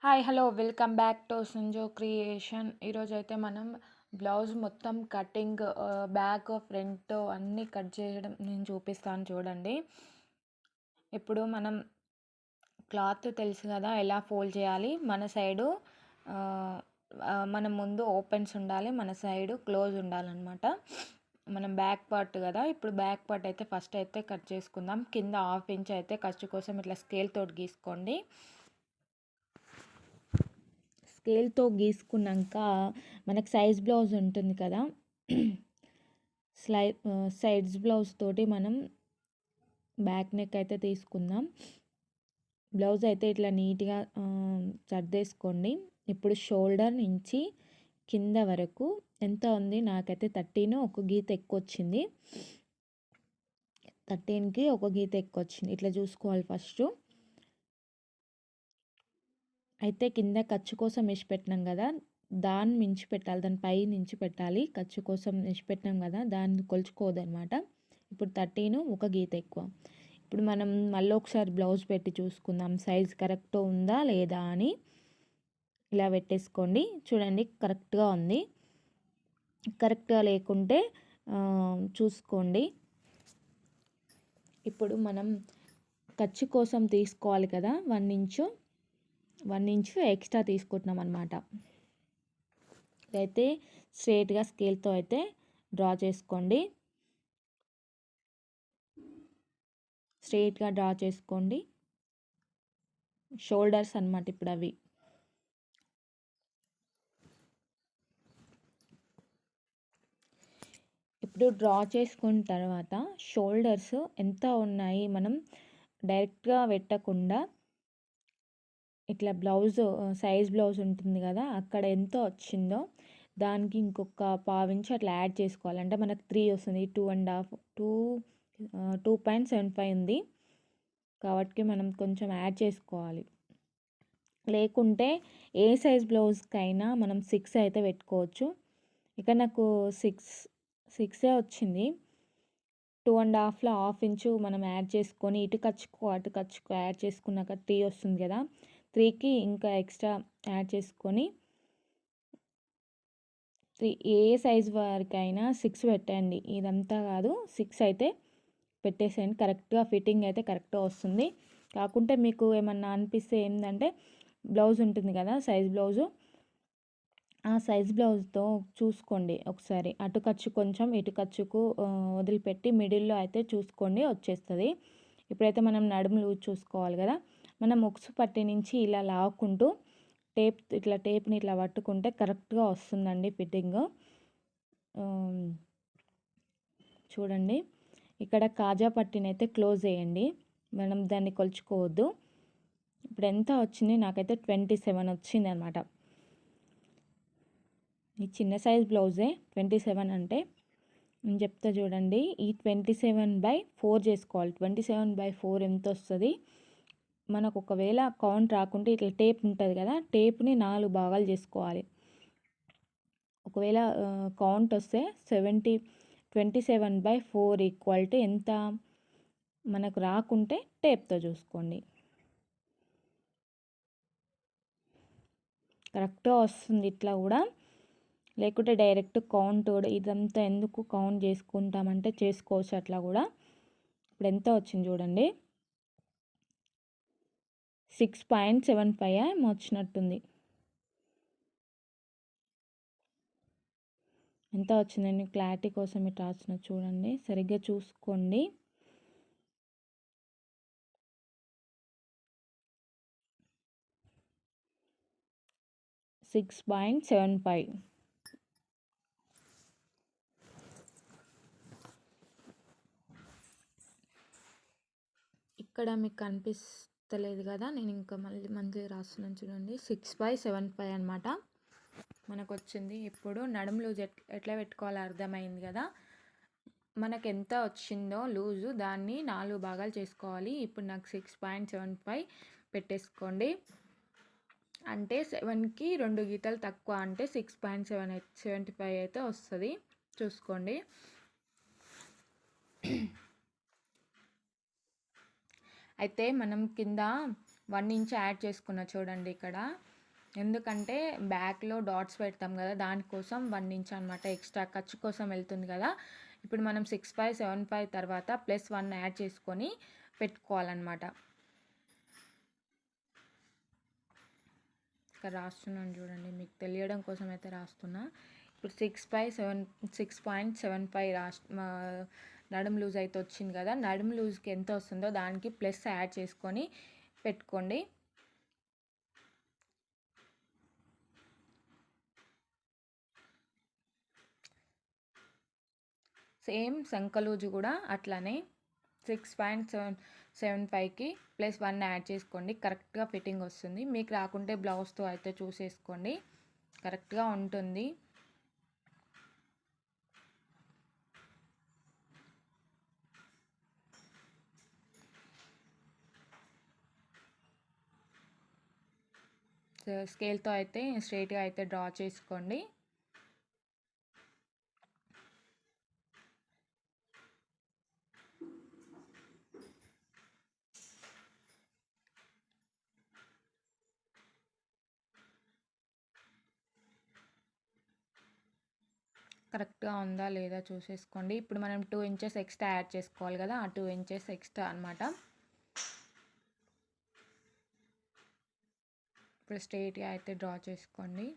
Hi hello welcome back to Sanjo creation. ఈరోజైతే మనం blouse మొత్తం కటింగ్ బ్యాక్ ఫ్రంట్ అన్నీ కట్ చేయడం నేను చూపిస్తాను చూడండి. ఇప్పుడు మనం క్లాత్ తెలుసు కదా ఎలా ఫోల్డ్ చేయాలి. మన సైడు మన ముందు ఓపెన్స్ ఉండాలి, మన సైడు క్లోజ్ ఉండాలన్నమాట. మనం బ్యాక్ పార్ట్ కదా, ఇప్పుడు బ్యాక్ పార్ట్ అయితే ఫస్ట్ అయితే కట్ చేసుకుందాం. కింద 1/2 ఇంచ్ అయితే ఖర్చు కోసం ఇట్లా స్కేల్ తోటి గీసుకోండి. స్కేల్తో గీసుకున్నాక మనకు సైజ్ బ్లౌజ్ ఉంటుంది కదా, సైడ్స్ బ్లౌజ్ తోటి మనం బ్యాక్ నెక్ అయితే తీసుకుందాం. బ్లౌజ్ అయితే ఇట్లా నీట్గా సర్దేసుకోండి. ఇప్పుడు షోల్డర్ నుంచి కింద వరకు ఎంత ఉంది, నాకైతే 13 ఒక గీత ఎక్కువ వచ్చింది. 13కి ఒక గీత ఎక్కువ వచ్చింది. ఇట్లా చూసుకోవాలి ఫస్ట్. అయితే కింద ఖర్చు కోసం పెట్టినాం కదా, దాన్ని మించి పెట్టాలి, దాని పై నుంచి పెట్టాలి. ఖర్చు కోసం పెట్టినాం కదా, దాన్ని కొలుచుకోదనమాట. ఇప్పుడు 13 ఒక గీత ఎక్కువ. ఇప్పుడు మనం మళ్ళీ ఒకసారి బ్లౌజ్ పెట్టి చూసుకుందాం సైజ్ కరెక్ట్ ఉందా లేదా అని. ఇలా పెట్టేసుకోండి. చూడండి కరెక్ట్గా ఉంది. కరెక్ట్గా లేకుంటే చూసుకోండి. ఇప్పుడు మనం ఖర్చు కోసం తీసుకోవాలి కదా, 1 ఇంచు ఎక్స్ట్రా తీసుకుంటున్నాం అనమాట. అయితే స్ట్రైట్గా స్కేల్తో అయితే డ్రా చేసుకోండి. స్ట్రైట్గా డ్రా చేసుకోండి. షోల్డర్స్ అన్నమాట ఇప్పుడు అవి. ఇప్పుడు డ్రా చేసుకున్న తర్వాత షోల్డర్స్ ఎంత ఉన్నాయి మనం డైరెక్ట్గా పెట్టకుండా ఇట్లా బ్లౌజ్ సైజ్ బ్లౌజ్ ఉంటుంది కదా, అక్కడ ఎంత వచ్చిందో దానికి ఇంకొక 1/2 ఇంచ్ అట్లా యాడ్ చేసుకోవాలి. అంటే మనకు 3 వస్తుంది, 2.75 ఉంది కాబట్టి మనం కొంచెం యాడ్ చేసుకోవాలి. లేకుంటే ఏ సైజ్ బ్లౌజ్కైనా మనం 6 అయితే పెట్టుకోవచ్చు. ఇక నాకు 6 వచ్చింది. 2.5లో 1/2 ఇంచు మనం యాడ్ చేసుకొని అటు ఖర్చుకు యాడ్ చేసుకున్నాక 3 వస్తుంది కదా, 3కి ఇంకా ఎక్స్ట్రా యాడ్ చేసుకొని ఏ సైజ్ వరకైనా 6 పెట్టండి. ఇదంతా కాదు, 6 అయితే పెట్టేసేయండి. కరెక్ట్గా ఫిట్టింగ్ అయితే కరెక్ట్గా వస్తుంది. కాకుంటే మీకు ఏమన్నా అనిపిస్తే ఏంటంటే బ్లౌజ్ ఉంటుంది కదా సైజ్ బ్లౌజు, ఆ సైజ్ బ్లౌజ్తో చూసుకోండి ఒకసారి. అటు ఖర్చు కొంచెం ఇటు ఖర్చుకు వదిలిపెట్టి మిడిల్లో అయితే చూసుకోండి, వచ్చేస్తుంది. ఇప్పుడైతే మనం నడుము లూజ్ చూసుకోవాలి కదా, మనం ఉక్సు పట్టి నుంచి ఇలా లాక్కుంటూ టేప్ని ఇట్లా పట్టుకుంటే కరెక్ట్గా వస్తుందండి ఫిట్టింగ్. చూడండి ఇక్కడ కాజా పట్టిని అయితే క్లోజ్ చేయండి, మనం దాన్ని కొలుచుకోవద్దు. ఇప్పుడు ఎంత వచ్చింది, నాకైతే 27 వచ్చింది అనమాట. ఈ చిన్న సైజ్ బ్లౌజే 27 అంటే నేను చెప్తా చూడండి. ఈ 27/4 చేసుకోవాలి. 27/4 ఎంత వస్తుంది మనకు? ఒకవేళ కౌంట్ రాకుంటే ఇట్లా టేప్ ఉంటుంది కదా, టేప్ని 4 భాగాలు చేసుకోవాలి. ఒకవేళ కౌంట్ వస్తే 27/4 ఈక్వాలిటీ ఎంత మనకు రాకుంటే టేప్తో చూసుకోండి. కరెక్ట్గా వస్తుంది ఇట్లా కూడా. లేకుంటే డైరెక్ట్ కౌంట్ కూడా, ఇదంతా ఎందుకు కౌంట్ చేసుకుంటామంటే చేసుకోవచ్చు అట్లా కూడా. ఇప్పుడు ఎంత వచ్చింది చూడండి, 6.75 వచ్చినట్టుంది. ఎంత వచ్చిందండి క్లారిటీ కోసం ఇట్లా రాసిన చూడండి, సరిగ్గా చూసుకోండి. $6.75. ఇక్కడ మీకు కనిపిస్తలేదు కదా, నేను ఇంకా మళ్ళీ రాస్తున్నాను చూడండి. 6/75 అనమాట మనకు వచ్చింది. ఇప్పుడు నడుము లూజ్ ఎట్లా పెట్టుకోవాలో అర్థమైంది కదా. మనకు ఎంత వచ్చిందో లూజు దాన్ని 4 భాగాలు చేసుకోవాలి. ఇప్పుడు నాకు 6.75 పెట్టేసుకోండి. అంటే 7కి 2 గీతలు తక్కువ, అంటే 6.75 అయితే వస్తుంది. చూసుకోండి. అయితే మనం కింద 1 ఇంచ్ యాడ్ చేసుకున్న చూడండి ఇక్కడ ఎందుకంటే బ్యాక్లో డాట్స్ పెడతాం కదా, దానికోసం 1 ఇంచ్ అనమాట ఎక్స్ట్రా ఖర్చు కోసం వెళ్తుంది కదా. ఇప్పుడు మనం 6575 తర్వాత +1 యాడ్ చేసుకొని పెట్టుకోవాలన్నమాట. ఇక్కడ రాస్తున్నాను చూడండి, మీకు తెలియడం కోసం అయితే రాస్తున్నా. ఇప్పుడు 6.75 నడుము లూజ్ అయితే వచ్చింది కదా, నడుము లూజ్కి ఎంత వస్తుందో దానికి ప్లస్ యాడ్ చేసుకొని పెట్టుకోండి. సేమ్ సంక లూజు కూడా అట్లానే 6.75కి +1 యాడ్ చేసుకోండి. కరెక్ట్గా ఫిట్టింగ్ వస్తుంది. మీకు రాకుంటే బ్లౌజ్తో అయితే చూసేసుకోండి, కరెక్ట్గా ఉంటుంది. స్కేల్తో అయితే స్ట్రైట్గా అయితే డ్రా చేసుకోండి. కరెక్ట్గా ఉందా లేదా చూసేసుకోండి. ఇప్పుడు మనం 2 ఇంచెస్ ఎక్స్ట్రా యాడ్ చేసుకోవాలి కదా, ఆ 2 ఇంచెస్ ఎక్స్ట్రా అనమాట. ఇప్పుడు స్ట్రైట్గా అయితే డ్రా చేసుకోండి.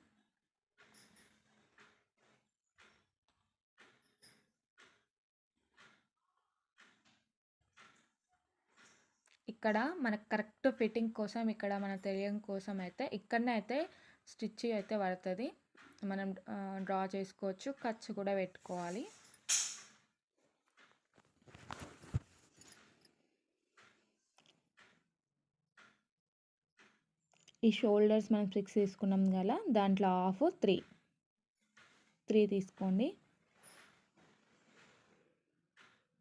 ఇక్కడ మనకు కరెక్ట్ ఫిట్టింగ్ కోసం, ఇక్కడ మన తెలియడం కోసం అయితే ఇక్కడనే అయితే స్టిచ్ అయితే పడుతుంది. మనం డ్రా చేసుకోవచ్చు, ఖర్చు కూడా పెట్టుకోవాలి. ఈ షోల్డర్స్ మనం 6 తీసుకున్నాం కదా, దాంట్లో హాఫ్ 3 తీసుకోండి.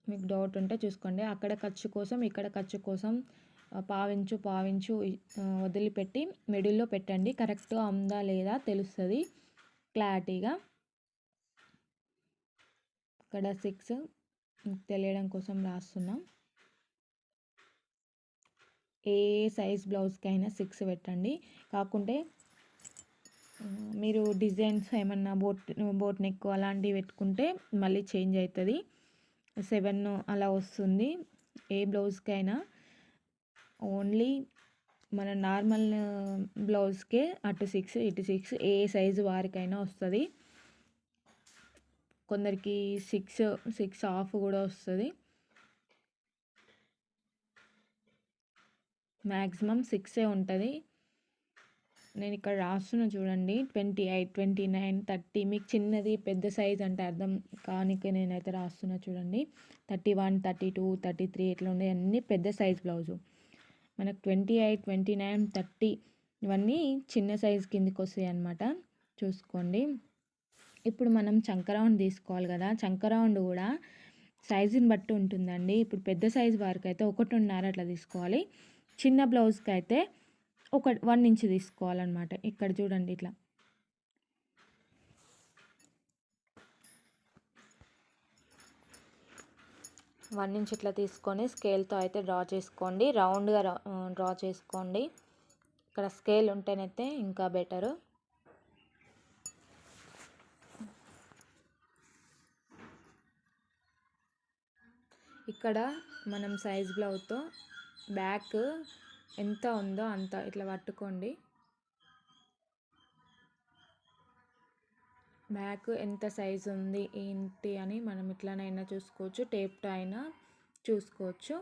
మీకు డౌట్ ఉంటే చూసుకోండి. అక్కడ ఖర్చు కోసం, ఇక్కడ ఖర్చు కోసం పావించు వదిలిపెట్టి మిడిల్లో పెట్టండి. కరెక్ట్గా ఉందా లేదా తెలుస్తుంది క్లారిటీగా. ఇక్కడ 6 తెలియడం కోసం రాస్తున్నాం. ఏ సైజ్ బ్లౌజ్కైనా 6 పెట్టండి. కాకుంటే మీరు డిజైన్స్ ఏమన్నా బోట్ నెక్ అలాంటివి పెట్టుకుంటే మళ్ళీ చేంజ్ అవుతుంది. 7 అలా వస్తుంది ఏ బ్లౌజ్కైనా. ఓన్లీ మన నార్మల్ బ్లౌజ్కే అటు 6 ఇటు 6 ఏ సైజు వారికైనా వస్తుంది. కొందరికి 6 హాఫ్ కూడా వస్తుంది. మ్యాక్సిమం 6 ఉంటుంది. నేను ఇక్కడ రాస్తున్నా చూడండి, 28, 29, 30. మీకు చిన్నది పెద్ద సైజ్ అంటే అర్థం కానికి నేనైతే రాస్తున్నా చూడండి. 31, 32, 33 ఇట్లా ఉండే అన్నీ పెద్ద సైజ్ బ్లౌజు. మనకు 28, 29, 30 ఇవన్నీ చిన్న సైజ్ కిందికి వస్తాయి అన్నమాట, చూసుకోండి. ఇప్పుడు మనం చంక రౌండ్ తీసుకోవాలి కదా, చంక రౌండ్ కూడా సైజుని బట్టి ఉంటుందండి. ఇప్పుడు పెద్ద సైజు వారికి అయితే 1.5 అట్లా తీసుకోవాలి. చిన్న బ్లౌజ్కి అయితే 1 ఇంచ్ తీసుకోవాలన్నమాట. ఇక్కడ చూడండి, ఇట్లా 1 ఇంచ్ ఇట్లా తీసుకొని స్కేల్తో అయితే డ్రా చేసుకోండి. రౌండ్గా డ్రా చేసుకోండి. ఇక్కడ స్కేల్ ఉంటేనైతే ఇంకా బెటరు. ఇక్కడ మనం సైజ్ బ్లౌజ్తో బ్యాక్ ఎంత ఉందో అంత ఇట్లా పట్టుకోండి. బ్యాక్ ఎంత సైజు ఉంది ఏంటి అని మనం ఇట్లానైనా చూసుకోవచ్చు, టేప్తో అయినా చూసుకోవచ్చు.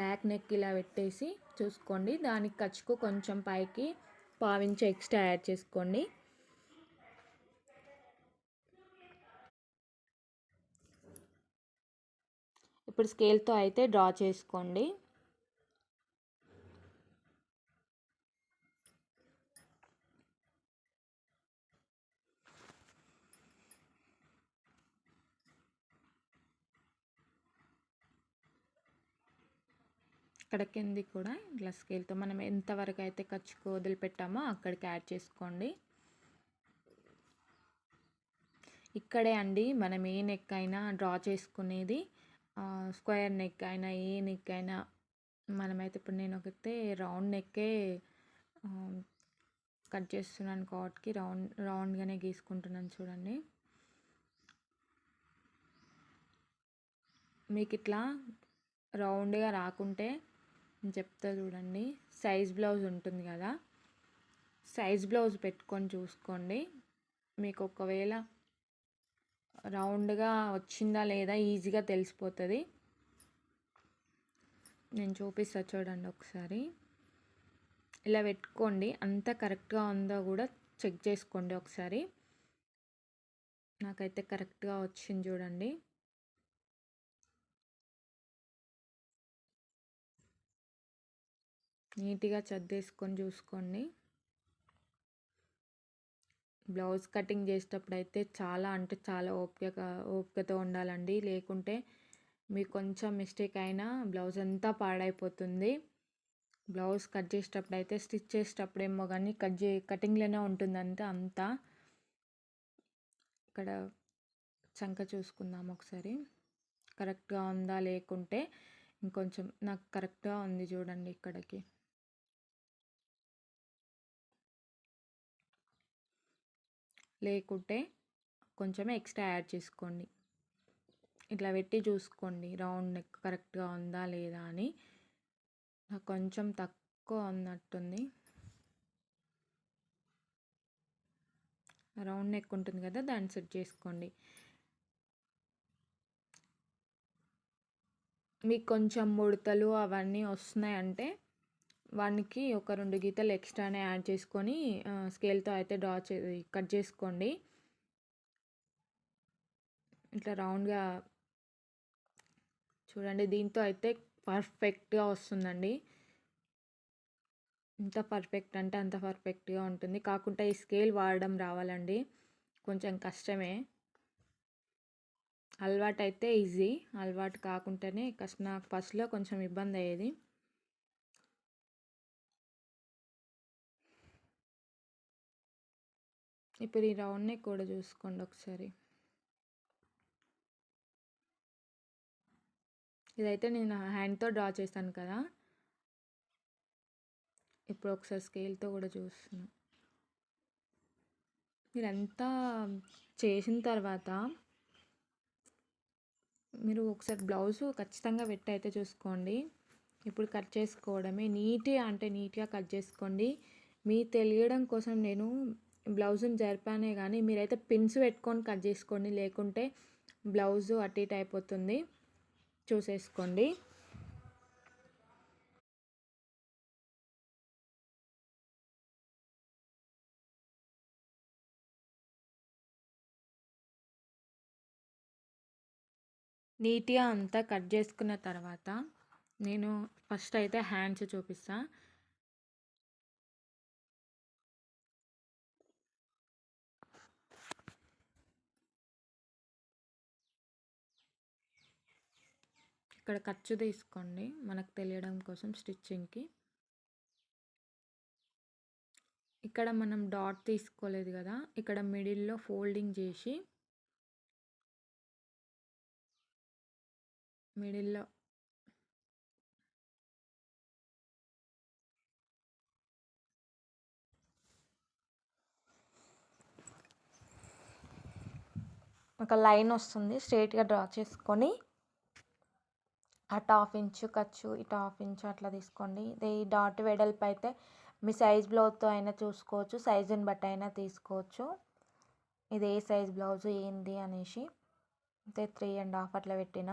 బ్యాక్ నెక్ ఇలా పెట్టేసి చూసుకోండి. దానికి ఖర్చుకు కొంచెం పైకి పావించి ఎక్స్ట్రా యాడ్ చేసుకోండి. ఇప్పుడు స్కేల్తో అయితే డ్రా చేసుకోండి. ఇక్కడ కింది కూడా ఇట్లా స్కేల్తో మనం ఎంతవరకు అయితే ఖర్చుకు వదిలిపెట్టామో అక్కడికి యాడ్ చేసుకోండి. ఇక్కడే అండి మనం ఏ నెక్ అయినా డ్రా చేసుకునేది. స్క్వేర్ నెక్ అయినా ఏ నెక్ అయినా మనమైతే ఇప్పుడు నేను ఒకతే రౌండ్ నెక్కే కట్ చేస్తున్నాను కాట్కి రౌండ్గానే గీసుకుంటున్నాను చూడండి. మీకు ఇట్లా రౌండ్గా రాకుంటే చెప్తా చూడండి, సైజ్ బ్లౌజ్ ఉంటుంది కదా, సైజ్ బ్లౌజ్ పెట్టుకొని చూసుకోండి. మీకు ఒకవేళ రౌండ్గా వచ్చిందా లేదా ఈజీగా తెలిసిపోతుంది. నేను చూపిస్తా చూడండి ఒకసారి. ఇలా పెట్టుకోండి, అంతా కరెక్ట్గా ఉందో కూడా చెక్ చేసుకోండి ఒకసారి. నాకైతే కరెక్ట్గా వచ్చింది చూడండి. నీట్గా చద్దేసుకొని చూసుకోండి. బ్లౌజ్ కటింగ్ చేసేటప్పుడు అయితే చాలా అంటే చాలా ఓపికతో ఉండాలండి. లేకుంటే మీకు కొంచెం మిస్టేక్ అయినా బ్లౌజ్ అంతా పాడైపోతుంది. బ్లౌజ్ కట్ చేసేటప్పుడు అయితే స్టిచ్ చేసేటప్పుడు ఏమో కానీ కటింగ్లోనే ఉంటుంది అంతా. ఇక్కడ చంక చూసుకుందాం ఒకసారి, కరెక్ట్గా ఉందా లేకుంటే. ఇంకొంచెం నాకు కరెక్ట్గా ఉంది చూడండి. ఇక్కడికి లేకుంటే కొంచెం ఎక్స్ట్రా యాడ్ చేసుకోండి. ఇట్లా పెట్టి చూసుకోండి రౌండ్ నెక్ కరెక్ట్గా ఉందా లేదా అని. నాకు కొంచెం తక్కువ ఉన్నట్టుంది. రౌండ్ నెక్ ఉంటుంది కదా, దాన్ని సెట్ చేసుకోండి. మీకు కొంచెం ముడతలు అవన్నీ వస్తున్నాయంటే వానికి ఒక 2 గీతలు ఎక్స్ట్రానే యాడ్ చేసుకొని స్కేల్తో అయితే కట్ చేసుకోండి. ఇట్లా రౌండ్గా చూడండి. దీంతో అయితే పర్ఫెక్ట్గా వస్తుందండి. ఎంత పర్ఫెక్ట్ అంటే అంత పర్ఫెక్ట్గా ఉంటుంది. కాకుండా ఈ స్కేల్ వాడడం రావాలండి, కొంచెం కష్టమే. అలవాటు అయితే ఈజీ, అలవాటు కాకుంటేనే కష్టం. నాకు ఫస్ట్లో కొంచెం ఇబ్బంది అయ్యేది. ఇప్పుడు ఈ రౌండ్ నెక్ కూడా చూసుకోండి ఒకసారి. ఇదైతే నేను హ్యాండ్తో డ్రా చేశాను కదా, ఇప్పుడు ఒకసారి స్కేల్తో కూడా చూస్తున్నా. మీరంతా చేసిన తర్వాత మీరు ఒకసారి బ్లౌజు ఖచ్చితంగా పెట్టి అయితే చూసుకోండి. ఇప్పుడు కట్ చేసుకోవడమే, నీట్గా కట్ చేసుకోండి. మీ తెలియడం కోసం నేను బ్లౌజుని జరిపానే కానీ మీరైతే పిన్స్ పెట్టుకొని కట్ చేసుకోండి, లేకుంటే బ్లౌజు అటు ఇటు అయిపోతుంది. చూసేసుకోండి. నీట్గా అంతా కట్ చేసుకున్న తర్వాత నేను ఫస్ట్ అయితే హ్యాండ్స్ చూపిస్తా. ఇక్కడ ఖర్చు తీసుకోండి మనకు తెలియడం కోసం స్టిచ్చింగ్కి. ఇక్కడ మనం డాట్ తీసుకోలేదు కదా, ఇక్కడ మిడిల్లో ఫోల్డింగ్ చేసి మిడిల్లో ఒక లైన్ వస్తుంది, స్ట్రైట్గా డ్రా చేసుకొని అటు 1/2 ఇంచు ఖర్చు, ఇటు 1/2 ఇంచు అట్లా తీసుకోండి. ఈ డాట్ వెడల్పు అయితే మీ సైజ్ బ్లౌజ్తో అయినా చూసుకోవచ్చు, సైజుని బట్టి అయినా తీసుకోవచ్చు. ఇది ఏ సైజ్ బ్లౌజు ఏంది అనేసి అయితే 3.5 అట్లా పెట్టిన.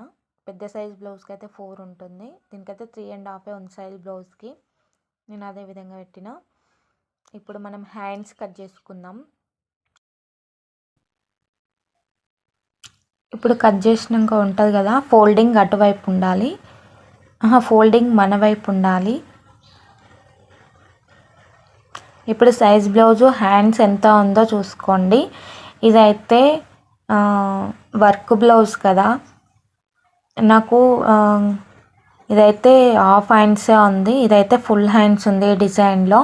పెద్ద సైజ్ బ్లౌజ్కి అయితే 4 ఉంటుంది, దీనికైతే 3.5 ఉంది సైజ్ బ్లౌజ్కి. నేను అదే విధంగా పెట్టిన. ఇప్పుడు మనం హ్యాండ్స్ కట్ చేసుకుందాం. ఇప్పుడు కట్ చేసినాక ఉంటుంది కదా, ఫోల్డింగ్ అటువైపు ఉండాలి, ఫోల్డింగ్ మన వైపు ఉండాలి. ఇప్పుడు సైజ్ బ్లౌజు హ్యాండ్స్ ఎంత ఉందో చూసుకోండి. ఇదైతే వర్క్ బ్లౌజ్ కదా, నాకు ఇదైతే 1/2 హ్యాండ్సే ఉంది, ఇదైతే ఫుల్ హ్యాండ్స్ ఉంది డిజైన్లో.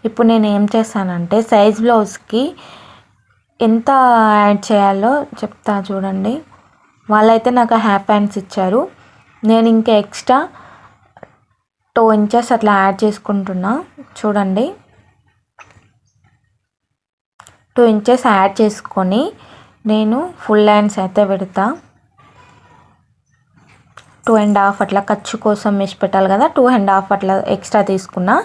ఇప్పుడు నేను ఏం చేస్తానంటే సైజ్ బ్లౌజ్కి ఎంత యాడ్ చేయాలో చెప్తా చూడండి. వాళ్ళైతే నాకు 1/2 హ్యాండ్స్ ఇచ్చారు, నేను ఇంకా ఎక్స్ట్రా 2 ఇంచెస్ అట్లా యాడ్ చేసుకుంటున్నా. చూడండి, 2 ఇంచెస్ యాడ్ చేసుకొని నేను ఫుల్ హ్యాండ్స్ అయితే పెడతా. 2.5 అట్లా ఖర్చు కోసం మెష్ పెట్టాలి కదా, 2.5 అట్లా ఎక్స్ట్రా తీసుకున్నా.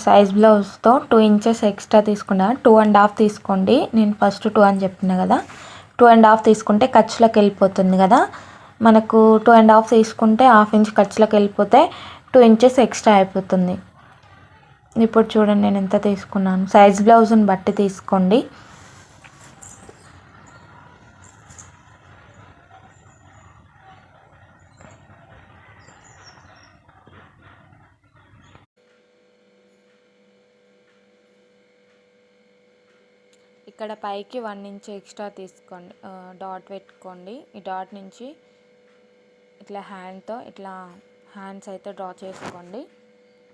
సైజ్ బ్లౌజ్తో 2 ఇంచెస్ ఎక్స్ట్రా తీసుకున్నా. 2.5 తీసుకోండి. నేను ఫస్ట్ 2 అని చెప్పిన కదా, 2.5 తీసుకుంటే ఖర్చులకు వెళ్ళిపోతుంది కదా. మనకు 2.5 తీసుకుంటే 1/2 ఇంచ్ ఖర్చులకు వెళ్ళిపోతే 2 ఇంచెస్ ఎక్స్ట్రా అయిపోతుంది. ఇప్పుడు చూడండి నేను ఎంత తీసుకున్నాను. సైజ్ బ్లౌజ్ని బట్టి తీసుకోండి. ఇక్కడ పైకి 1 ఇంచ్ ఎక్స్ట్రా తీసుకోండి, డాట్ పెట్టుకోండి. ఈ డాట్ నుంచి ఇట్లా హ్యాండ్తో ఇట్లా హ్యాండ్స్ అయితే డ్రా చేసుకోండి.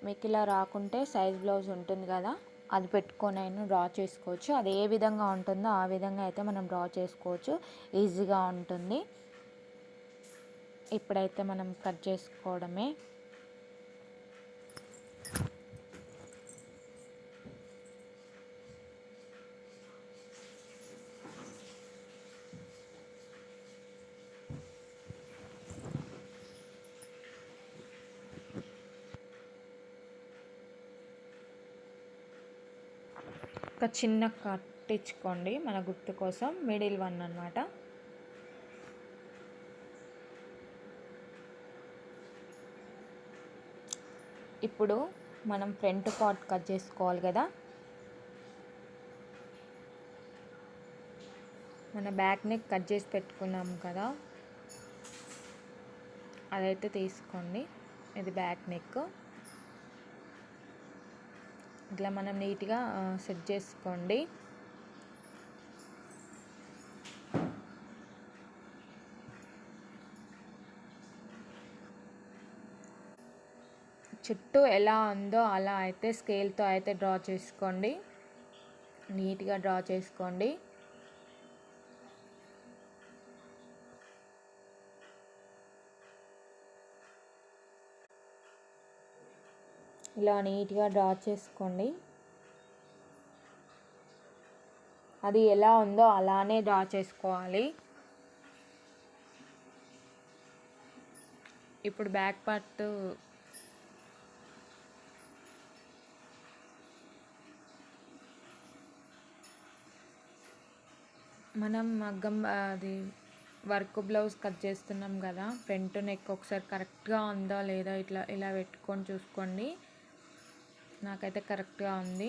మీకు ఇలా రాకుంటే సైజ్ బ్లౌజ్ ఉంటుంది కదా, అది పెట్టుకొని అయినా డ్రా చేసుకోవచ్చు. అది ఏ విధంగా ఉంటుందో ఆ విధంగా అయితే మనం డ్రా చేసుకోవచ్చు, ఈజీగా ఉంటుంది. ఇప్పుడైతే మనం కట్ చేసుకోవడమే. ఒక చిన్న కట్ ఇచ్చుకోండి మన గుర్తు కోసం, మిడిల్ వన్ అన్నమాట. ఇప్పుడు మనం ఫ్రంట్ పార్ట్ కట్ చేసుకోవాలి కదా. మన బ్యాక్ నెక్ కట్ చేసి పెట్టుకున్నాం కదా, అదైతే తీసుకోండి. ఇది బ్యాక్ నెక్. ఇట్లా మనం నీట్గా సెట్ చేసుకోండి. చుట్టూ ఎలా ఉందో అలా అయితే స్కేల్తో అయితే డ్రా చేసుకోండి. నీట్గా డ్రా చేసుకోండి. ఇలా నీట్గా డ్రా చేసుకోండి. అది ఎలా ఉందో అలానే డ్రా చేసుకోవాలి. ఇప్పుడు బ్యాక్ పార్ట్ మనం మగ్గం అది వర్క్ బ్లౌజ్ కట్ చేస్తున్నాం కదా, ఫ్రంట్ నెక్ ఒకసారి కరెక్ట్గా ఉందా లేదా ఇట్లా ఇలా పెట్టుకొని చూసుకోండి. నాకైతే కరెక్ట్గా ఉంది.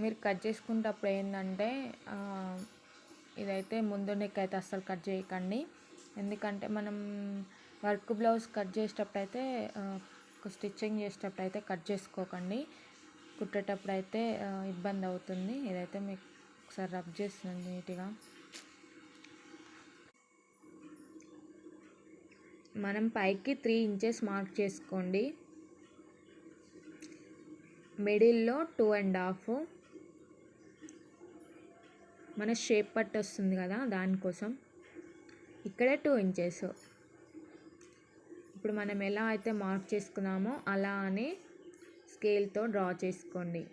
మీరు కట్ చేసుకునేటప్పుడు ఏంటంటే ఇదైతే ముందు నెక్ అయితే అస్సలు కట్ చేయకండి. ఎందుకంటే మనం వర్క్ బ్లౌజ్ కట్ చేసేటప్పుడు అయితే స్టిచ్చింగ్ చేసేటప్పుడు అయితే కట్ చేసుకోకండి. కుట్టేటప్పుడు అయితే ఇబ్బంది అవుతుంది. ఇదైతే మీకు ఒకసారి రబ్ చేస్తుంది నీట్గా. మనం పైకి 3 ఇంచెస్ మార్క్ చేసుకోండి. మిడిల్లో 2.5 మన షేప్ పట్టు వస్తుంది కదా, దానికోసం ఇక్కడే 2 ఇంచెస్. ఇప్పుడు మనం ఎలా అయితే మార్క్ చేసుకున్నామో అలానే స్కేల్తో డ్రా చేసుకోండి.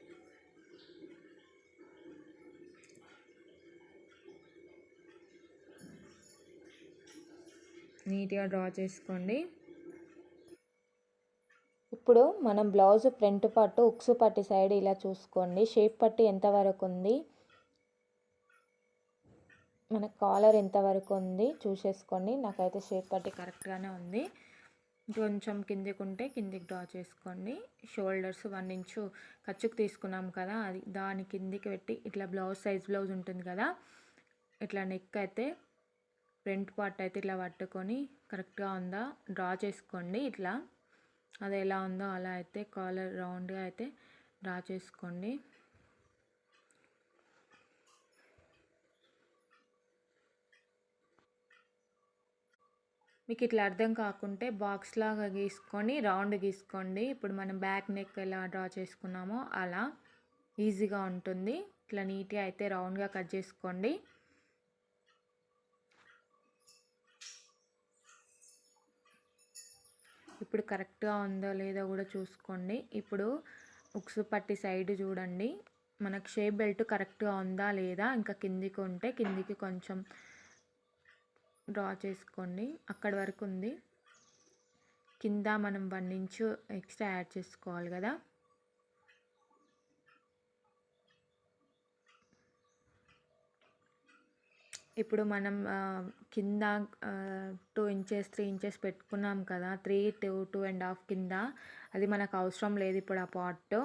నీట్గా డ్రా చేసుకోండి. ఇప్పుడు మనం బ్లౌజ్ ఫ్రంట్ పార్ట్ ఉక్సు పట్టి సైడ్ ఇలా చూసుకోండి. షేప్ పట్టి ఎంతవరకు ఉంది, మన కాలర్ ఎంతవరకు ఉంది చూసేసుకోండి. నాకైతే షేప్ పట్టి కరెక్ట్గానే ఉంది. కొంచెం కిందికి ఉంటే కిందికి డ్రా చేసుకోండి. షోల్డర్స్ 1 ఇంచు ఖర్చుకు తీసుకున్నాం కదా, అది దాని కిందికి పెట్టి ఇట్లా బ్లౌజ్ సైజ్ బ్లౌజ్ ఉంటుంది కదా, ఇట్లా నెక్ అయితే ఫ్రంట్ పార్ట్ అయితే ఇట్లా పట్టుకొని కరెక్ట్గా ఉందా డ్రా చేసుకోండి. ఇట్లా అది ఎలా ఉందో అలా అయితే కాలర్ రౌండ్గా అయితే డ్రా చేసుకోండి. మీకు ఇట్లా అర్థం కాకుంటే బాక్స్ లాగా గీసుకొని రౌండ్ గీసుకోండి. ఇప్పుడు మనం బ్యాక్ నెక్ ఎలా డ్రా చేసుకున్నామో అలా ఈజీగా ఉంటుంది. ఇట్లా నీట్గా అయితే రౌండ్గా కట్ చేసుకోండి. ఇప్పుడు కరెక్ట్గా ఉందో లేదో కూడా చూసుకోండి. ఇప్పుడు ఉక్సు పట్టి సైడ్ చూడండి, మనకు షేప్ బెల్ట్ కరెక్ట్గా ఉందా లేదా, ఇంకా కిందికి ఉంటే కిందికి కొంచెం డ్రా చేసుకోండి. అక్కడి వరకు ఉంది. కింద మనం 1 ఇంచు ఎక్స్ట్రా యాడ్ చేసుకోవాలి కదా. ఇప్పుడు మనం కింద 2 ఇంచెస్ 3 ఇంచెస్ పెట్టుకున్నాం కదా, 3 to 2.5 కింద, అది మనకు అవసరం లేదు ఇప్పుడు ఆ పార్ట్.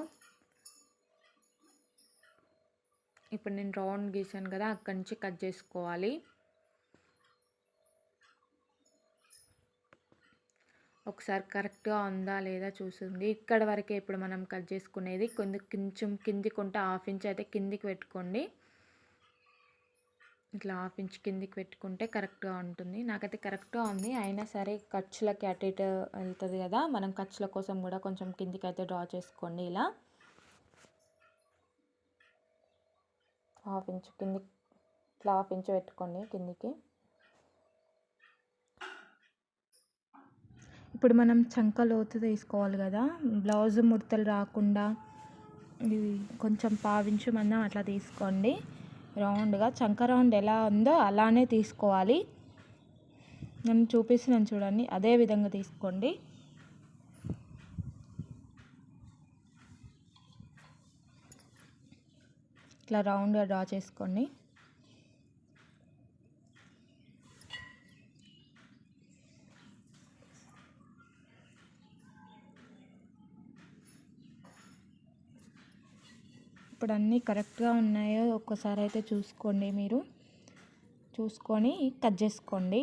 ఇప్పుడు నేను రౌండ్ గీసాను కదా, అక్కడి నుంచి కట్ చేసుకోవాలి. ఒకసారి కరెక్ట్గా ఉందా లేదా చూసింది. ఇక్కడ వరకే ఇప్పుడు మనం కట్ చేసుకునేది. కొంచెం కిందికి ఉంటే 1/2 ఇంచ్ అయితే కిందికి పెట్టుకోండి. ఇట్లా 1/2 ఇంచ్ కిందికి పెట్టుకుంటే కరెక్ట్గా ఉంటుంది. నాకైతే కరెక్ట్గా ఉంది. అయినా సరే ఖర్చులకి అటు ఇటు వెళ్తుంది కదా, మనం ఖర్చుల కోసం కూడా కొంచెం కిందికి అయితే డ్రా చేసుకోండి. ఇలా 1/2 ఇంచ్ కిందికి, ఇట్లా 1/2 ఇంచ్ పెట్టుకోండి కిందికి. ఇప్పుడు మనం చంక లోతు తీసుకోవాలి కదా, బ్లౌజ్ ముడతలు రాకుండా ఇది కొంచెం 1/2 ఇంచు మందం అట్లా తీసుకోండి. రౌండ్గా చంక రౌండ్ ఎలా ఉందో అలానే తీసుకోవాలి. నేను చూపిస్తున్నాను చూడండి, అదే విధంగా తీసుకోండి. ఇట్లా రౌండ్గా డ్రా చేసుకోండి. ఇప్పుడు అన్నీ కరెక్ట్గా ఉన్నాయో ఒక్కసారి అయితే చూసుకోండి. మీరు చూసుకొని కట్ చేసుకోండి.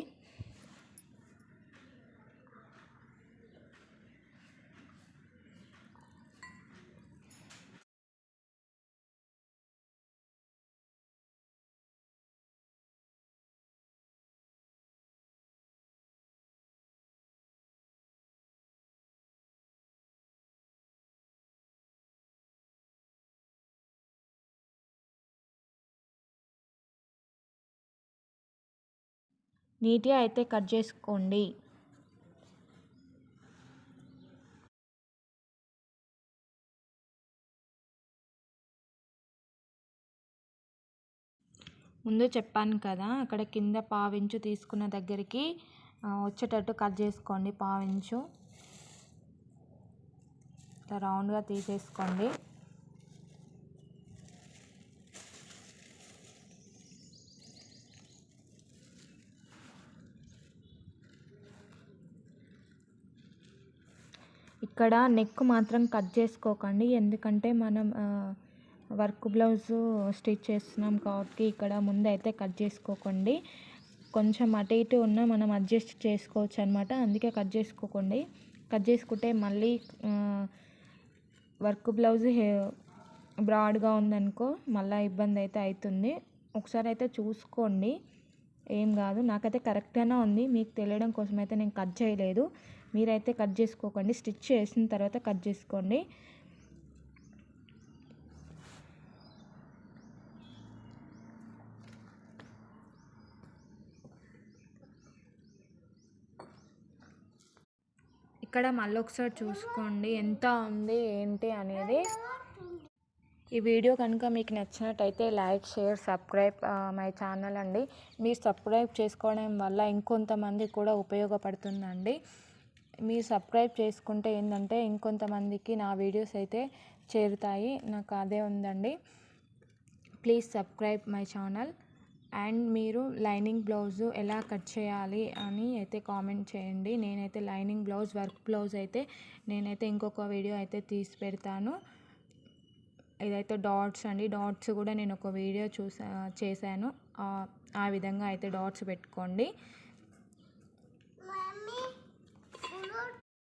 నీట్గా అయితే కట్ చేసుకోండి. ముందు చెప్పాను కదా, అక్కడ కింద 1/2 ఇంచు తీసుకున్న దగ్గరికి వచ్చేటట్టు కట్ చేసుకోండి. 1/2 ఇంచు ఇట్లా రౌండ్గా తీసేసుకోండి. ఇక్కడ నెక్ మాత్రం కట్ చేసుకోకండి, ఎందుకంటే మనం వర్క్ బ్లౌజ్ స్టిచ్ చేస్తున్నాం కాబట్టి ఇక్కడ ముందు అయితే కట్ చేసుకోకండి. కొంచెం అటు ఇటు ఉన్నా మనం అడ్జస్ట్ చేసుకోవచ్చు అనమాట, అందుకే కట్ చేసుకోకండి. కట్ చేసుకుంటే మళ్ళీ వర్క్ బ్లౌజ్ బ్రాడ్గా ఉందనుకో మళ్ళీ ఇబ్బంది అయితే అవుతుంది. ఒకసారి అయితే చూసుకోండి, ఏం కాదు. నాకైతే కరెక్ట్గానే ఉంది, మీకు తెలియడం కోసం అయితే నేను కట్ చేయలేదు. మీరైతే కట్ చేసుకోకండి, స్టిచ్ చేసిన తర్వాత కట్ చేసుకోండి. ఇక్కడ మళ్ళీ ఒకసారి చూసుకోండి ఎంత ఉంది ఏంటి అనేది. ఈ వీడియో కనుక మీకు నచ్చినట్టయితే like, share, subscribe my channel అండి. మీరు సబ్స్క్రైబ్ చేసుకోవడం వల్ల ఇంకొంతమంది కూడా ఉపయోగపడుతుందండి. మీరు సబ్స్క్రైబ్ చేసుకుంటే ఏంటంటే ఇంకొంతమందికి నా వీడియోస్ అయితే చేరుతాయి. నాకు అదే ఉందండి. Please subscribe my channel. And మీరు లైనింగ్ బ్లౌజు ఎలా కట్ చేయాలి అని అయితే కామెంట్ చేయండి. నేనైతే లైనింగ్ బ్లౌజ్, వర్క్ బ్లౌజ్ అయితే నేనైతే ఇంకొక వీడియో అయితే తీసి పెడతాను. ఇదైతే డాట్స్ అండి, డాట్స్ కూడా నేను ఒక వీడియో చేశాను. ఆ విధంగా అయితే డాట్స్ పెట్టుకోండి.